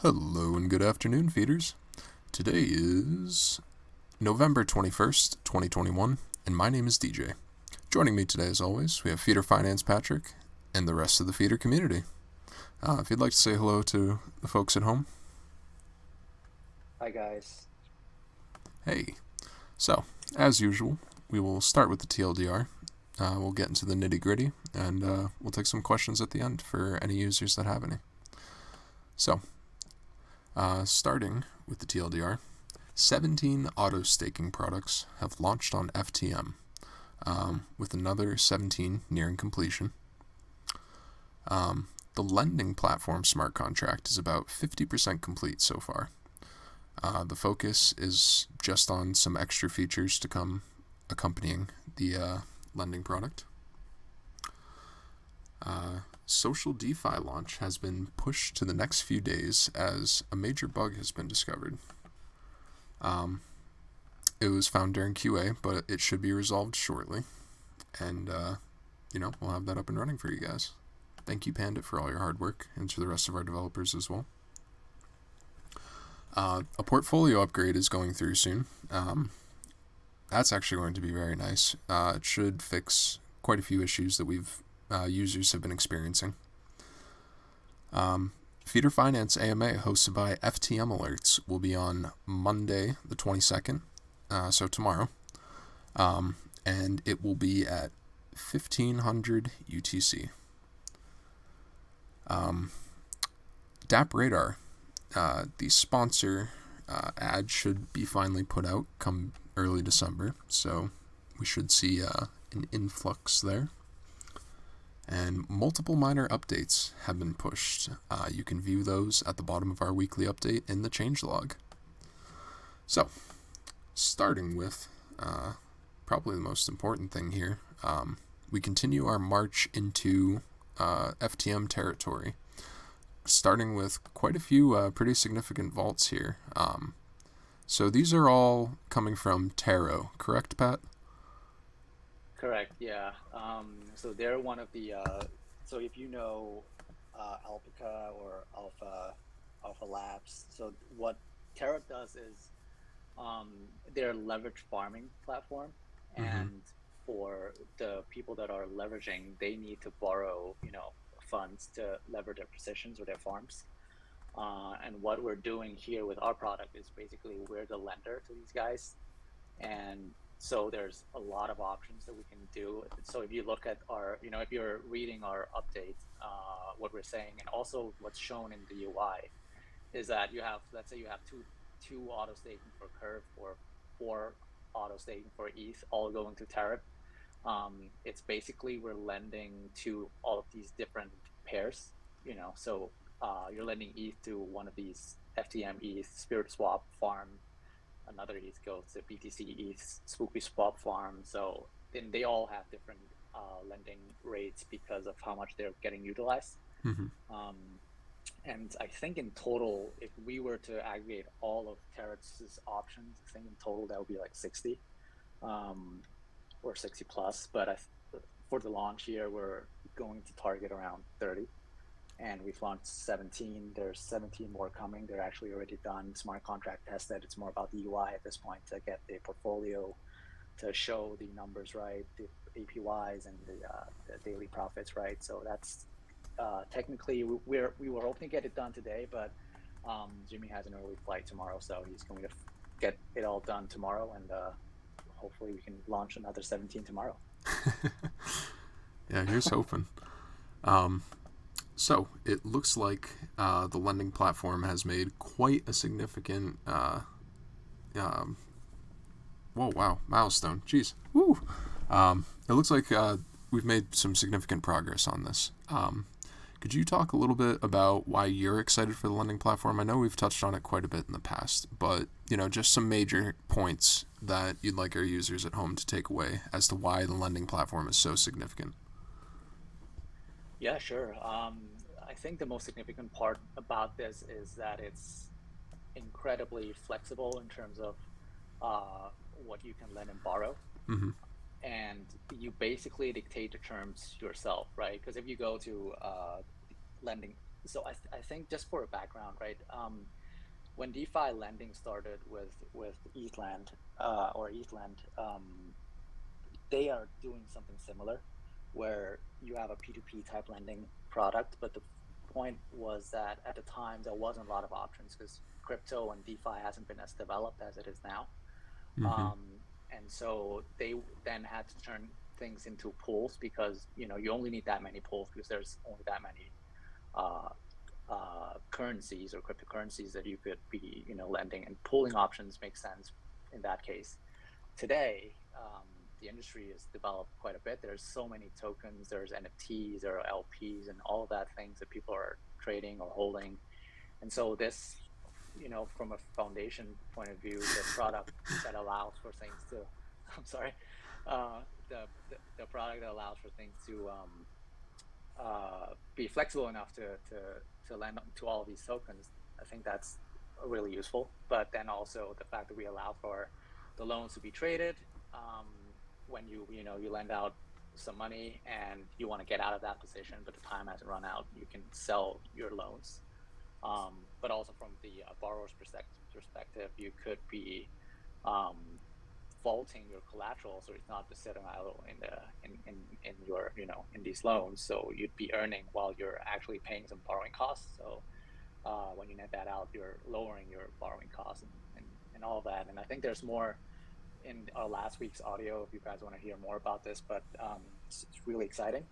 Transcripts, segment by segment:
Hello and good afternoon, feeders. Today is November 21st, 2021, and my name is DJ. Joining me today, as always, we have Feeder Finance Patrick and the rest of the Feeder community. If you'd like to say hello to the folks at home. Hi guys. Hey. So, as usual, we will start with the TLDR. We'll get into the nitty-gritty, and we'll take some questions at the end for any users that have any. So, starting with the TLDR, 17 auto-staking products have launched on FTM, with another 17 nearing completion. The lending platform smart contract is about 50% complete so far. The focus is just on some extra features to come accompanying the lending product. Social DeFi launch has been pushed to the next few days as a major bug has been discovered. It was found during QA, but it should be resolved shortly. And, we'll have that up and running for you guys. Thank you, Panda, for all your hard work, and to the rest of our developers as well. A portfolio upgrade is going through soon. That's actually going to be very nice. It should fix quite a few issues that users have been experiencing. Feeder Finance AMA, hosted by FTM Alerts, will be on Monday, the 22nd, so tomorrow, and it will be at 1500 UTC. DApp Radar, the sponsor ad should be finally put out come early December, so we should see an influx there. And multiple minor updates have been pushed. You can view those at the bottom of our weekly update in the changelog. So, starting with probably the most important thing here, we continue our march into FTM territory, starting with quite a few pretty significant vaults here. So these are all coming from Taro, correct, Pat? Correct, yeah. So they're one of the, so if you know Alpaca or Alpha Labs, so what Terra does is they're a leverage farming platform. And for the people that are leveraging, they need to borrow, funds to lever their positions or their farms. And what we're doing here with our product is basically we're the lender to these guys. And so there's a lot of options that we can do. So if you look at our, if you're reading our update, what we're saying, and also what's shown in the UI is that you have, let's say you have two auto staking for Curve or 4 auto staking for ETH, all going to Tarot. It's basically we're lending to all of these different pairs, so you're lending ETH to one of these FTM ETH, SpookySwap farm, another ETH goes to BTC ETH, SpookySwap farm. So then they all have different lending rates because of how much they're getting utilized. And I think in total, if we were to aggregate all of Terra's options, I think in total that would be like 60 or 60 plus. But for the launch year, we're going to target around 30. And we've launched 17. There's 17 more coming. They're actually already done, smart contract tested. It's more about the UI at this point to get the portfolio to show the numbers right, the APYs and the daily profits right. So that's technically we were hoping to get it done today, but Jimmy has an early flight tomorrow, so he's going to get it all done tomorrow, and hopefully we can launch another 17 tomorrow. Yeah, here's hoping. So, it looks like the lending platform has made quite a significant milestone. Jeez. Woo! It looks like we've made some significant progress on this. Could you talk a little bit about why you're excited for the lending platform? I know we've touched on it quite a bit in the past, but, just some major points that you'd like our users at home to take away as to why the lending platform is so significant. Yeah, sure. I think the most significant part about this is that it's incredibly flexible in terms of what you can lend and borrow. And you basically dictate the terms yourself, right? Because if you go to lending So I think just for a background, right? When DeFi lending started with ETHLand or ETHLand, they are doing something similar, where you have a P2P type lending product. But the point was that at the time there wasn't a lot of options because crypto and DeFi hasn't been as developed as it is now. Mm-hmm. And so they then had to turn things into pools because you only need that many pools because there's only that many uh, currencies or cryptocurrencies that you could be lending, and pooling options make sense in that case. Today, the industry has developed quite a bit. There's so many tokens, there's NFTs, there are LPs, and all of that things that people are trading or holding. And so this, from a foundation point of view, the product that allows for things to, I'm sorry, the product that allows for things to be flexible enough to lend to all of these tokens, I think that's really useful. But then also the fact that we allow for the loans to be traded, when you lend out some money and you want to get out of that position, but the time hasn't run out, you can sell your loans. But also from the borrower's perspective, you could be um, vaulting your collateral, so it's not just sitting idle in your in these loans. So you'd be earning while you're actually paying some borrowing costs. So when you net that out, you're lowering your borrowing costs and all of that. And I think there's more in our last week's audio if you guys want to hear more about this. But it's really exciting.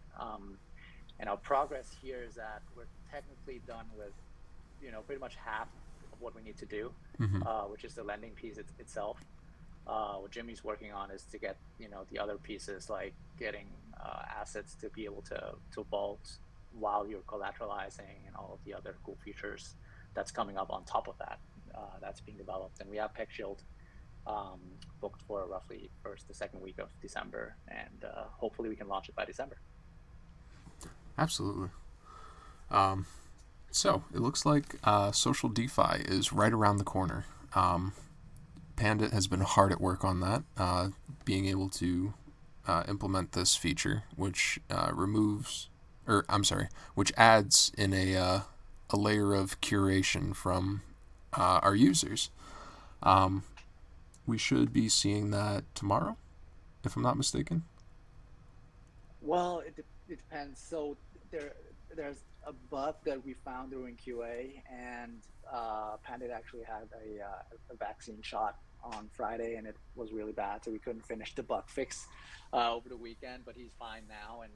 And our progress here is that we're technically done with pretty much half of what we need to do, Mm-hmm. which is the lending piece itself. What Jimmy's working on is to get the other pieces, like getting assets to be able to vault while you're collateralizing, and all of the other cool features that's coming up on top of that. That's being developed, and we have PeckShield um, booked for roughly first the second week of December, and hopefully we can launch it by December. Absolutely. Um, so it looks like social DeFi is right around the corner. Pandit has been hard at work on that, being able to implement this feature, which removes, or I'm sorry, which adds in a layer of curation from our users. Um, we should be seeing that tomorrow, if I'm not mistaken. Well, it depends. So there there's a bug that we found during QA, and Pandit actually had a vaccine shot on Friday, and it was really bad, so we couldn't finish the bug fix over the weekend. But he's fine now, and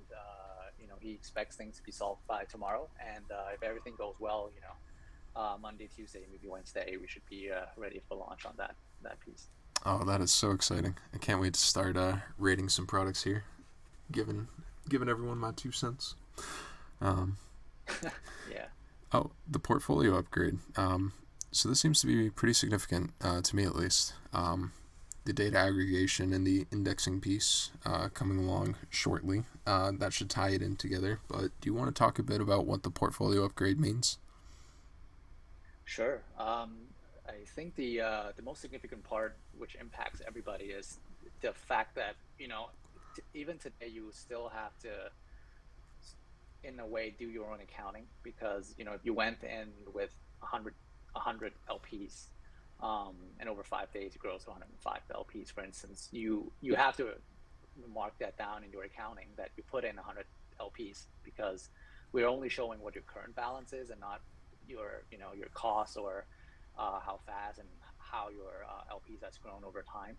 he expects things to be solved by tomorrow. And if everything goes well, Monday, Tuesday, maybe Wednesday, we should be ready for launch on that piece. Oh, that is so exciting! I can't wait to start rating some products here, giving giving everyone my 2 cents. Um, Yeah. oh, the portfolio upgrade. So this seems to be pretty significant to me, at least. The data aggregation and the indexing piece coming along shortly. That should tie it in together. But do you want to talk a bit about what the portfolio upgrade means? Sure. I think the most significant part, which impacts everybody, is the fact that even today you still have to, in a way, do your own accounting, because if you went in with 100 LPs, and over 5 days it grows to 105 LPs, for instance, you have to mark that down in your accounting that you put in 100 LPs, because we're only showing what your current balance is and not your costs, or how fast and how your LPs has grown over time.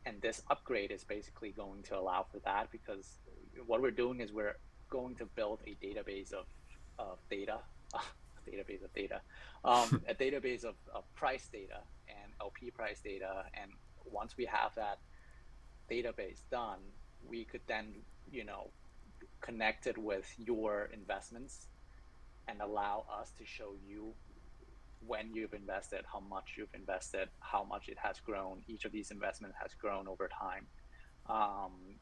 And this upgrade is basically going to allow for that, because what we're doing is we're going to build a database of data, a database of data, a database of price data and LP price data. And once we have that database done, we could then, connect it with your investments and allow us to show you when you've invested, how much you've invested, how much it has grown. Each of these investments has grown over time,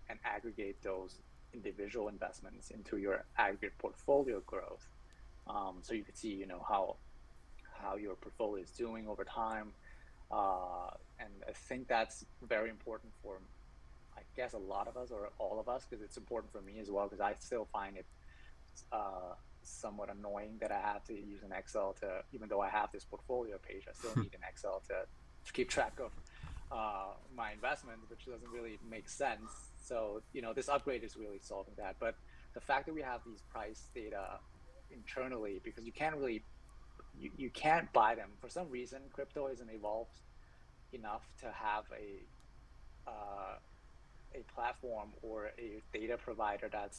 and aggregate those individual investments into your aggregate portfolio growth. So you can see, how your portfolio is doing over time. And I think that's very important for, I guess, a lot of us, or all of us, because it's important for me as well, because I still find it somewhat annoying that I have to use an Excel to, even though I have this portfolio page, I still need an Excel to keep track of my investments, which doesn't really make sense. So, this upgrade is really solving that. But the fact that we have these price data internally, because you can't buy them for some reason, crypto isn't evolved enough to have a platform or a data provider that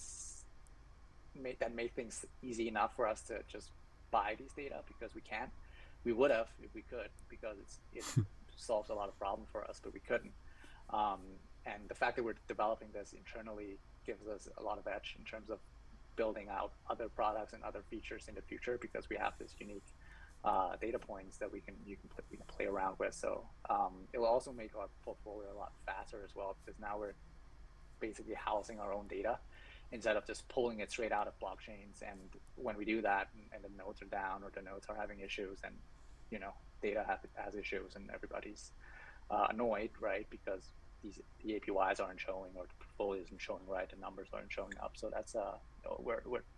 made things easy enough for us to just buy these data, because we can't. We would have if we could, because it solves a lot of problems for us, but we couldn't. And the fact that we're developing this internally gives us a lot of edge in terms of building out other products and other features in the future, because we have this unique data points that we can play around with. So it will also make our portfolio a lot faster as well, because now we're basically housing our own data instead of just pulling it straight out of blockchains. And when we do that, and the nodes are down or the nodes are having issues, and data has issues, and everybody's annoyed, right? Because the APYs aren't showing, or the portfolio isn't showing right, the numbers aren't showing up. So that's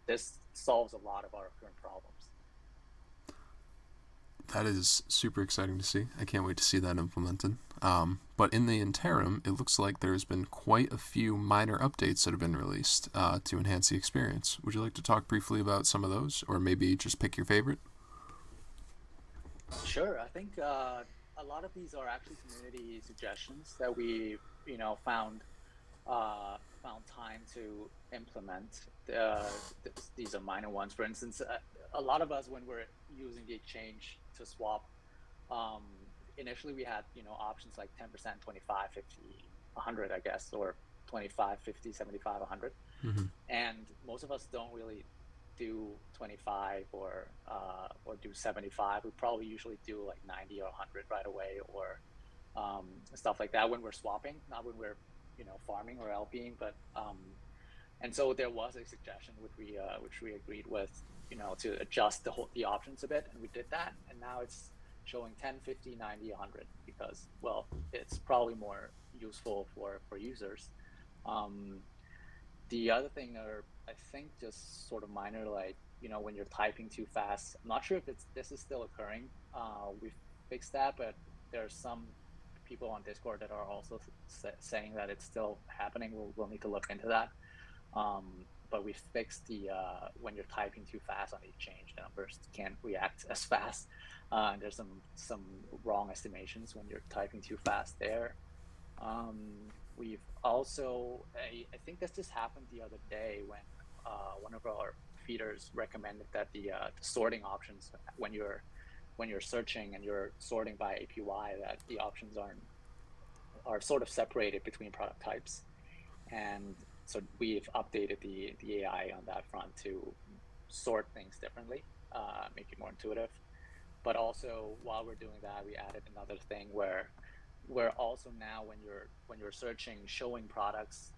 this solves a lot of our current problems. That is super exciting to see. I can't wait to see that implemented. But in the interim, it looks like there's been quite a few minor updates that have been released to enhance the experience. Would you like to talk briefly about some of those, or maybe just pick your favorite? Sure. I think a lot of these are actually community suggestions that we, found time to implement. These are minor ones. For instance, a lot of us, when we're using the exchange to swap, initially we had options like 10%, 25, 50, 100, I guess, or 25, 50, 75, 100. Mm-hmm. And most of us don't really do 25 or do 75. We probably usually do like 90 or 100 right away, or stuff like that when we're swapping, not when we're farming or LPing. But and so there was a suggestion which we agreed with, to adjust the options a bit, and we did that. And now it's showing 10, 50, 90, 100, because, well, it's probably more useful for users. The other thing are, I think, just sort of minor, like, when you're typing too fast. I'm not sure if this is still occurring. We've fixed that, but there are some people on Discord that are also saying that it's still happening. We'll need to look into that. But we fixed the when you're typing too fast on the exchange, the numbers can't react as fast. And there's some wrong estimations when you're typing too fast there. We've also, I think this just happened the other day, when one of our feeders recommended that the sorting options, when you're searching and you're sorting by APY, that the options are sort of separated between product types. And so we've updated the AI on that front to sort things differently, make it more intuitive. But also, while we're doing that, we added another thing where we're also now, when you're searching, showing products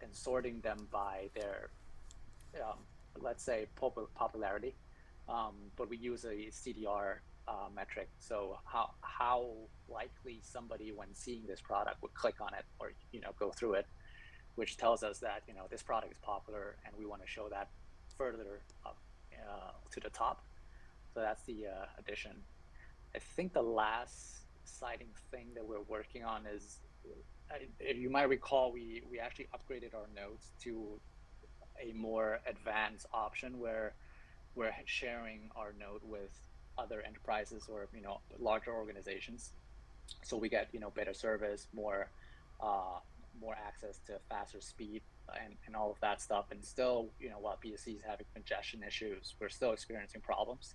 and sorting them by their let's say popularity, but we use a CDR metric. So how likely somebody, when seeing this product, would click on it, or go through it, which tells us that this product is popular, and we want to show that further up to the top. So that's the addition. I think the last exciting thing that we're working on is, you might recall, we actually upgraded our nodes to a more advanced option, where we're sharing our node with other enterprises, or larger organizations. So we get better service, more access to faster speed, and all of that stuff. And still, while BSC is having congestion issues, we're still experiencing problems.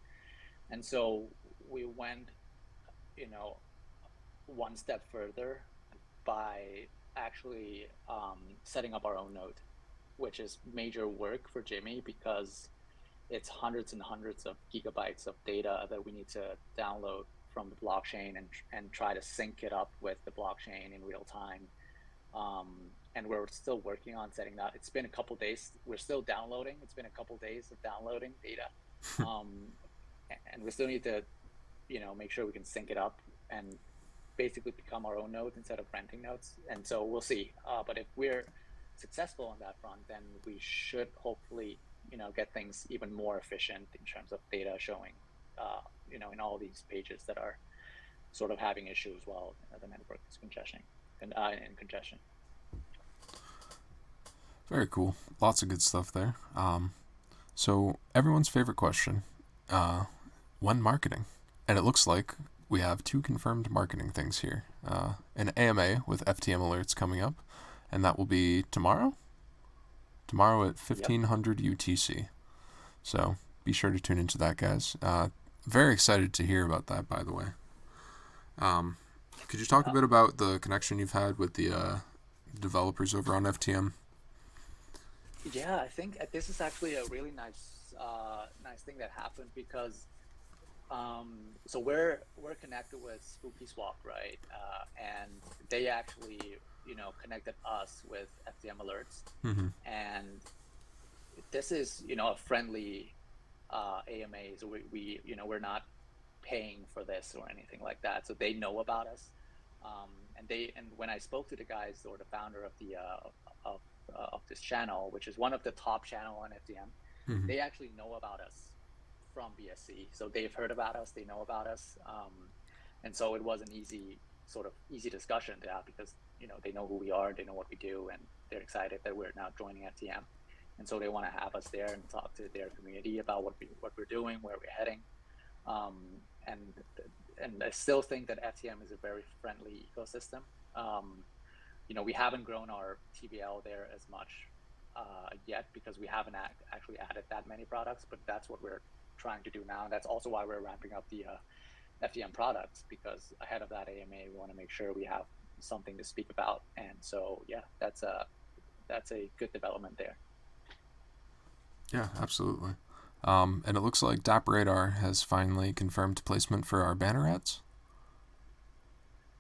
And so we went one step further by actually setting up our own node, which is major work for Jimmy, because it's hundreds and hundreds of gigabytes of data that we need to download from the blockchain, and try to sync it up with the blockchain in real time. And we're still working on setting that. It's been a couple days. We're still downloading. It's been a couple days of downloading data. And we still need to, make sure we can sync it up and basically become our own node instead of renting nodes. And so we'll see. But if we're successful on that front, then we should hopefully get things even more efficient in terms of data showing, in all these pages that are sort of having issues while the network is congestion and in congestion. Very cool. Lots of good stuff there. So everyone's favorite question, when marketing? And it looks like we have 2 confirmed marketing things here. An AMA with FTM Alerts coming up, and that will be tomorrow? Tomorrow at 1500 UTC. So be sure to tune into that, guys. Very excited to hear about that, by the way. Could you talk a bit about the connection you've had with the developers over on FTM? Yeah, I think this is actually a really nice thing that happened because so we're connected with SpookySwap, right? And they actually connected us with FTM Alerts, Mm-hmm. and this is a friendly AMA, so we're not paying for this or anything like that, so they know about us. And when I spoke to the guys or the founder of the of this channel, which is one of the top channel on FTM, Mm-hmm. they actually know about us from BSC, so they've heard about us, they know about us, and so it was an easy discussion to have because they know who we are, they know what we do, and they're excited that we're now joining FTM, and so they want to have us there and talk to their community about what we're doing, where we're heading. And I still think that FTM is a very friendly ecosystem. We haven't grown our TBL there as much yet because we haven't actually added that many products, but that's what we're trying to do now. And that's also why we're ramping up the FTM products, because ahead of that AMA, we want to make sure we have something to speak about. And so, yeah, that's a good development there. Yeah, absolutely. And it looks like DappRadar has finally confirmed placement for our banner ads.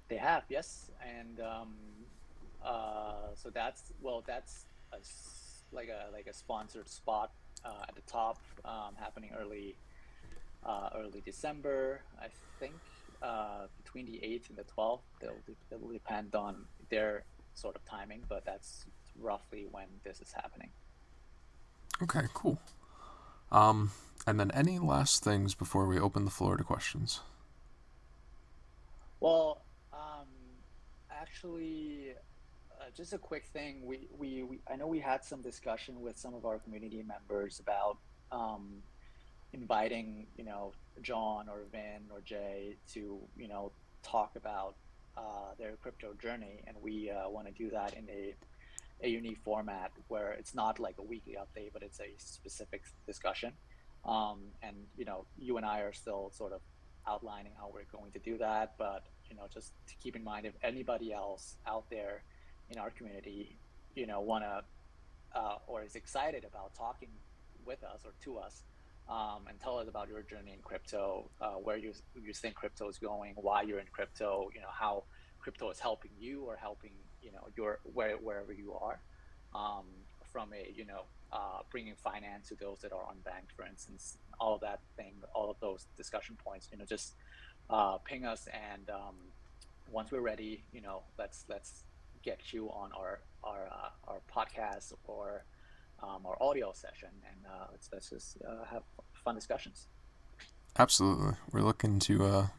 They have, yes, and so that's like a sponsored spot at the top, happening early December, I think, between the 8th and the 12th. It'll depend on their sort of timing, but that's roughly when this is happening. Okay, cool. And then any last things before we open the floor to questions? Well, actually, just a quick thing. I know we had some discussion with some of our community members about inviting, John or Vin or Jay to, talk about their crypto journey, and we want to do that in a unique format where it's not like a weekly update, but it's a specific discussion. And you and I are still sort of outlining how we're going to do that, but just to keep in mind, if anybody else out there in our community, wanna or is excited about talking with us or to us, and tell us about your journey in crypto, where you think crypto is going, why you're in crypto, how crypto is helping you or helping your wherever you are, from a bringing finance to those that are unbanked, for instance, all of that thing, all of those discussion points, just ping us, and once we're ready, let's get you on our podcast or our audio session, and let's just have fun discussions. Absolutely. We're looking to,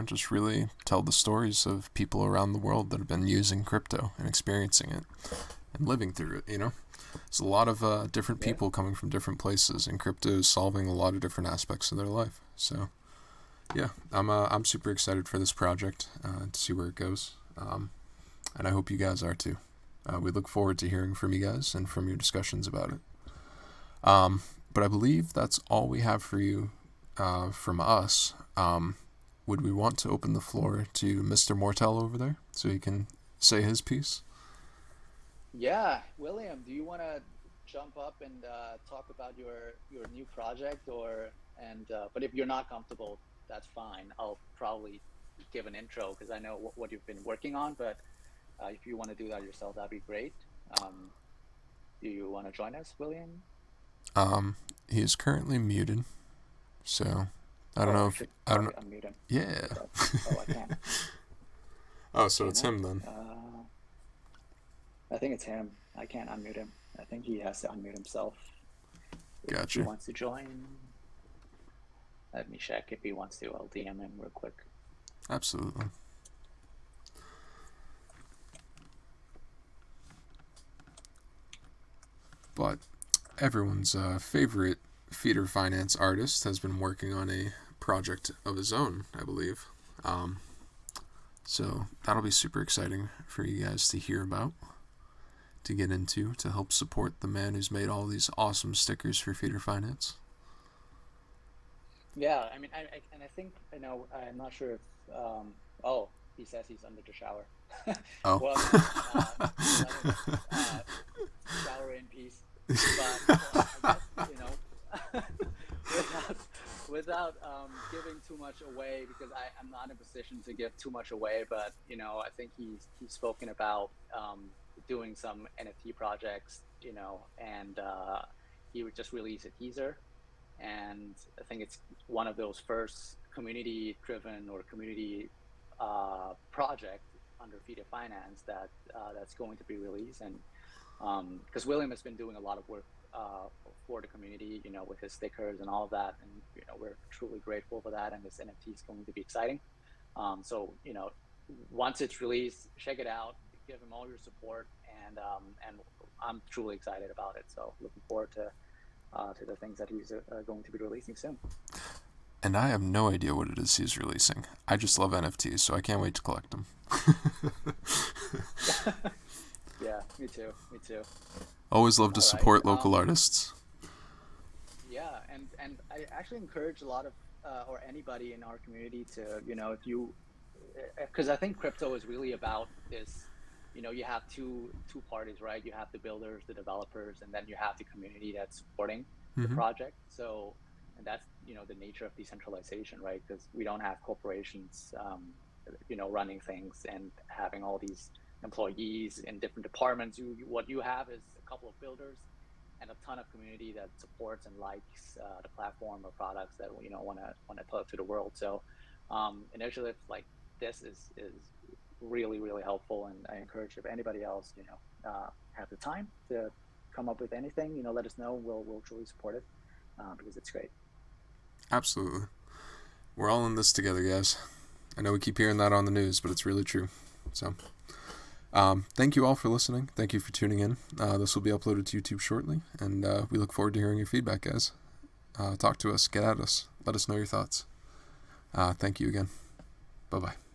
just really tell the stories of people around the world that have been using crypto and experiencing it and living through it, There's a lot of different people coming from different places, and crypto is solving a lot of different aspects of their life. So, yeah, I'm super excited for this project to see where it goes, and I hope you guys are too. We look forward to hearing from you guys and from your discussions about it. But I believe that's all we have for you from us. Would we want to open the floor to Mr. Mortel over there so he can say his piece? Yeah, William, do you want to jump up and talk about your new project, but if you're not comfortable, that's fine. I'll probably give an intro because I know what you've been working on, but if you want to do that yourself, that'd be great. Do you want to join us, William? He is currently muted, so I don't know if I don't know. Unmute him. Yeah. Oh, I can. Oh, so it's him then. I think it's him. I can't unmute him. I think he has to unmute himself. if he Gotcha. wants to join. Let me check if he wants to. I'll DM him real quick. Absolutely. But everyone's favorite feeder finance artist has been working on a project of his own, I believe. So that'll be super exciting for you guys to hear about, to get into, to help support the man who's made all these awesome stickers for feeder finance. Yeah, I mean, I think I know. I'm not sure if. Oh, he says he's under the shower. Oh. Well, man, let him shower in peace. But so I guess without giving too much away, because I'm not in a position to give too much away. But I think he's spoken about doing some NFT projects. And he would just release a teaser. And I think it's one of those first community-driven or community project under FTM Finance that's going to be released. And because William has been doing a lot of work for the community, with his stickers and all of that, and we're truly grateful for that. And this NFT is going to be exciting. So once it's released, check it out, give him all your support, and I'm truly excited about it. So looking forward to the things that he's going to be releasing soon. And I have no idea what it is he's releasing. I just love NFTs, so I can't wait to collect them. Yeah, me too. Always love to support local artists. Yeah, and I actually encourage a lot of or anybody in our community to, if you, because I think crypto is really about this. You have two parties, right? You have the builders, the developers, and then you have the community that's supporting the project. So, and that's the nature of decentralization, right? Because we don't have corporations, running things and having all these employees in different departments. What you have is a couple of builders and a ton of community that supports and likes the platform or products that want to put to the world. So, initiatives like this is really, really helpful, and I encourage if anybody else have the time to come up with anything, let us know. We'll truly support it because it's great. Absolutely. We're all in this together, guys. I know we keep hearing that on the news, but it's really true. So thank you all for listening. Thank you for tuning in. This will be uploaded to YouTube shortly, and we look forward to hearing your feedback, guys. Talk to us, get at us, let us know your thoughts. Thank you again. Bye-bye.